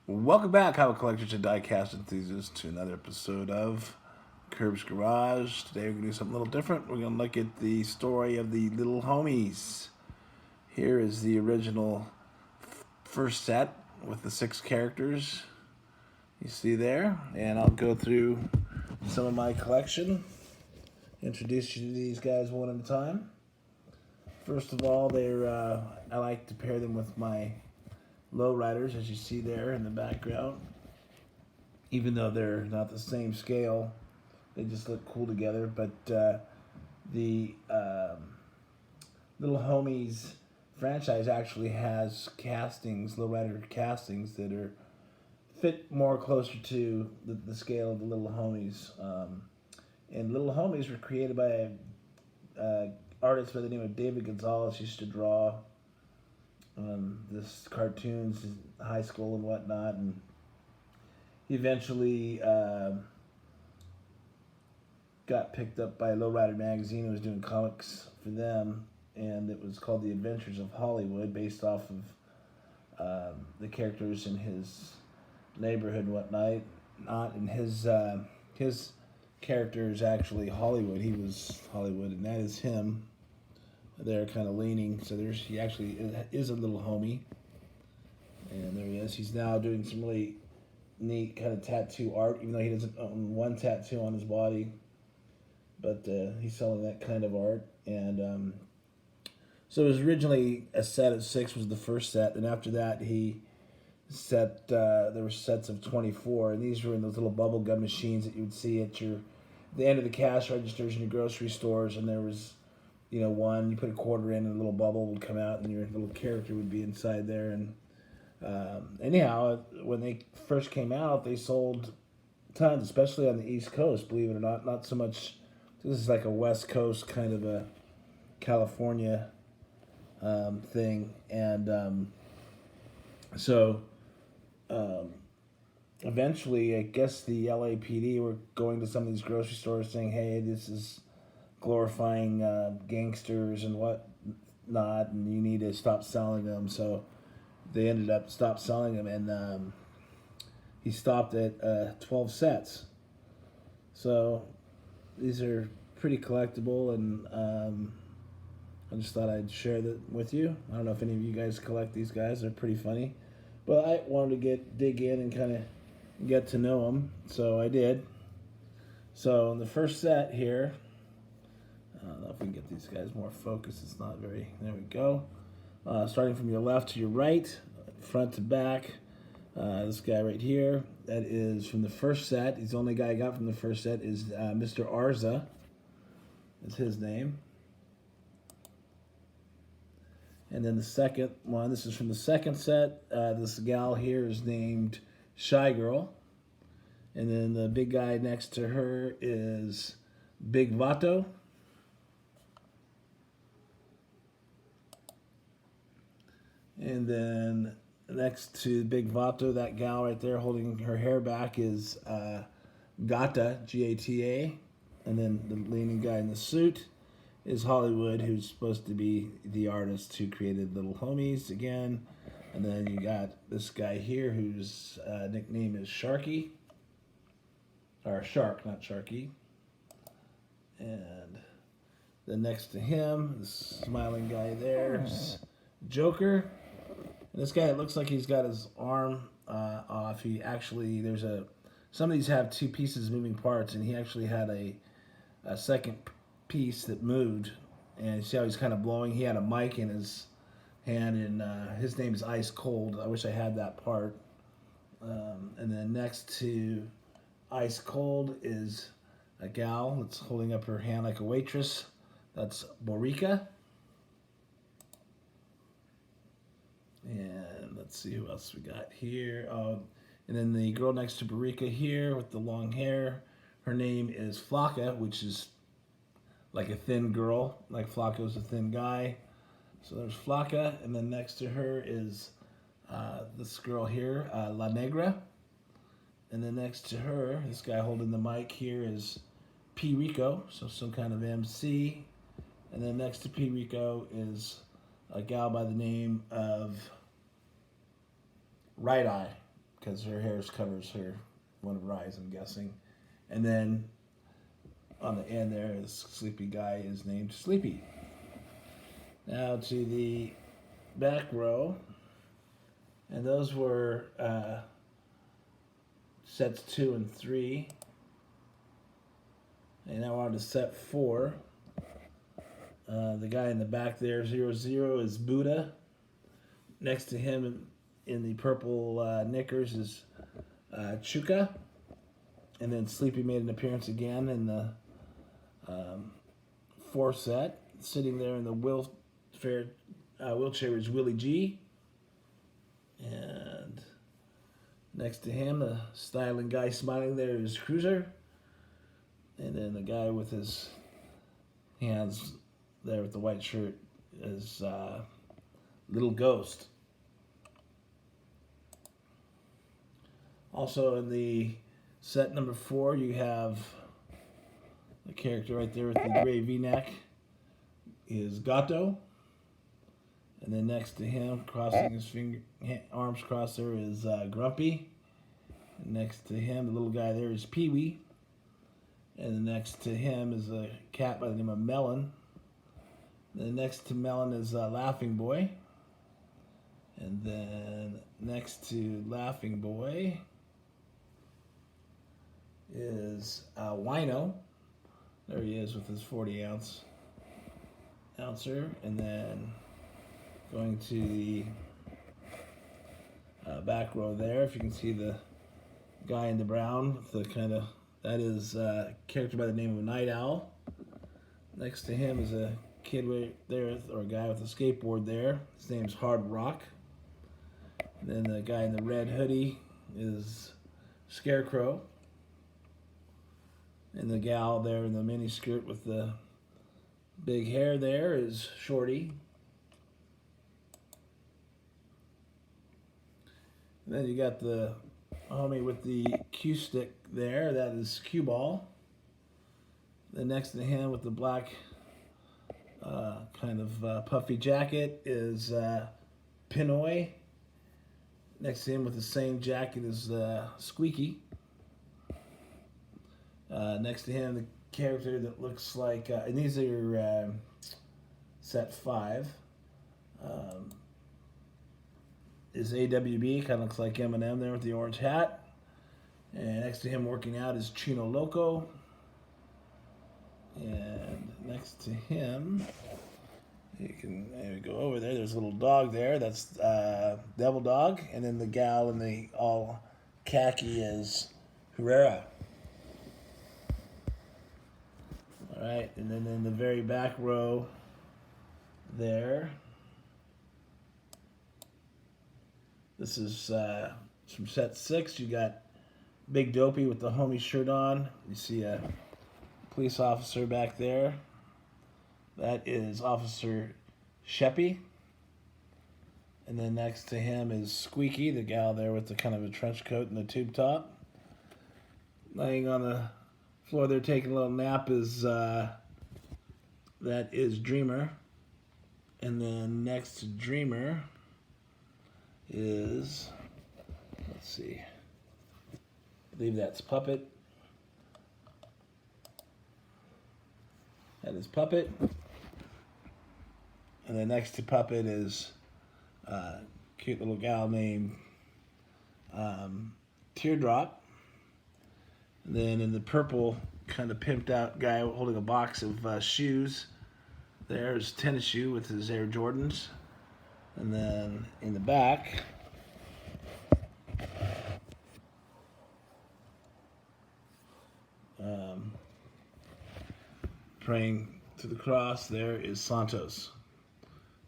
Welcome back, comic collectors and diecast enthusiasts, to another episode of Curb's Garage. Today we're going to do something a little different. We're going to look at the story of the Little Homies. Here is the original first set with the 6 characters you see there. And I'll go through some of my collection, introduce you to these guys one at a time. First of all, I like to pair them with my lowriders, as you see there in the background. Even though they're not the same scale, they just look cool together. But the Little Homies franchise actually has castings, lowrider castings that are fit more closer to the scale of the Little Homies. And Little Homies were created by a artist by the name of David Gonzalez. He used to draw this cartoons in high school and whatnot, and he eventually got picked up by Lowrider magazine and was doing comics for them, and it was called The Adventures of Hollywood, based off of the characters in his neighborhood and whatnot. Not in his character is actually Hollywood. He was Hollywood, and that is him. They're kind of leaning, so he actually is a little homie, and there he is. He's now doing some really neat kind of tattoo art, even though he doesn't own one tattoo on his body, but he's selling that kind of art. And so it was originally a set of 6 was the first set, and after that there were sets of 24, and these were in those little bubble gum machines that you would see at the end of the cash registers in your grocery stores. And there was, one you put a quarter in and a little bubble would come out and your little character would be inside there. And anyhow, when they first came out, they sold tons, especially on the East Coast, believe it or not. Not so much, this is like a West Coast kind of a California thing. And so eventually, I guess the LAPD were going to some of these grocery stores saying, hey, this is glorifying gangsters and whatnot, and you need to stop selling them. So they ended up stop selling them, and he stopped at 12 sets. So these are pretty collectible, and I just thought I'd share that with you. I don't know if any of you guys collect these guys. They're pretty funny. But I wanted to dig in and kind of get to know them, so I did. So in the first set here, I don't know if we can get these guys more focused. It's not very, there we go. Starting from your left to your right, front to back. This guy right here, that is from the first set. He's the only guy I got from the first set is Mr. Arza. That's his name. And then the second one, this is from the second set. This gal here is named Shy Girl. And then the big guy next to her is Big Vato. And then next to Big Vato, that gal right there holding her hair back is Gata, Gata. And then the leaning guy in the suit is Hollywood, who's supposed to be the artist who created Little Homies again. And then you got this guy here whose nickname is Sharky. Or Shark, not Sharky. And then next to him, the smiling guy there is Joker. And this guy, it looks like he's got his arm off. He actually, some of these have 2 pieces moving parts, and he actually had a second piece that moved. And you see how he's kind of blowing? He had a mic in his hand, and his name is Ice Cold. I wish I had that part. And then next to Ice Cold is a gal that's holding up her hand like a waitress. That's Borika. And let's see who else we got here. And then the girl next to Borika here with the long hair, her name is Flocka, which is like a thin girl, like Flocko's a thin guy. So there's Flocka, and then next to her is this girl here, La Negra. And then next to her, this guy holding the mic here is P. Rico, so some kind of MC. And then next to P. Rico is a gal by the name of Right Eye, because her hair covers her one of her eyes, I'm guessing. And then on the end there, this sleepy guy is named Sleepy. Now to the back row, and those were sets 2 and 3. And now on to set 4. The guy in the back there, 00, is Buddha. Next to him in the purple knickers is Chuka. And then Sleepy made an appearance again in the 4th set. Sitting there in the wheelchair is Willie G. And next to him, the styling guy smiling there is Cruiser. And then the guy with his hands there with the white shirt is Little Ghost. Also in the set number 4, you have the character right there with the gray V-neck is Gato. And then next to him, crossing his arms crossed there, is Grumpy. And next to him, the little guy there is Pee-wee. And then next to him is a cat by the name of Melon. And then next to Melon is Laughing Boy. And then next to Laughing Boy is Wino. There he is with his 40-ouncer. And then going to the back row there, if you can see the guy in the brown, the kind of, that is a character by the name of Night Owl. Next to him is a kid right there, or a guy with a skateboard there. His name's Hard Rock. And then the guy in the red hoodie is Scarecrow. And the gal there in the mini skirt with the big hair there is Shorty. And then you got the homie with the Q stick there, that is Q Ball. Then next to him with the black kind of puffy jacket is Pinoy. Next to him with the same jacket is Squeaky. Next to him, the character that looks like, and these are set 5, is AWB, kind of looks like Eminem there with the orange hat. And next to him working out is Chino Loco. And next to him, you can maybe go over there, there's a little dog there, that's Devil Dog. And then the gal in the all khaki is Herrera. Alright, and then in the very back row there, this is from set 6. You got Big Dopey with the homie shirt on. You see a police officer back there. That is Officer Sheppy. And then next to him is Squeaky, the gal there with the kind of a trench coat and the tube top. Laying on the floor there taking a little nap is that is Dreamer. And then next to Dreamer is, let's see, I believe that's Puppet. That is Puppet. And then next to Puppet is a cute little gal named Teardrop. And then in the purple, kind of pimped out guy holding a box of shoes, there's Tennis Shoe with his Air Jordans. And then in the back, praying to the cross, there is Santos.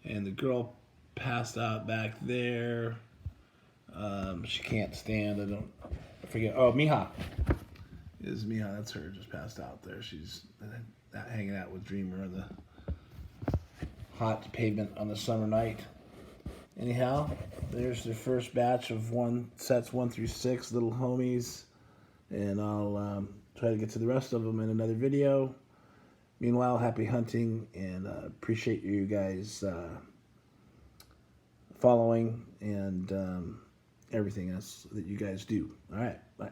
And the girl passed out back there. She can't stand, I forget, oh, Mija. Is Mija, that's her, just passed out there. She's hanging out with Dreamer on the hot pavement on the summer night. Anyhow, there's the first batch of sets 1 through 6, Little Homies, and I'll try to get to the rest of them in another video. Meanwhile, happy hunting, and appreciate you guys following, and everything else that you guys do. All right, bye.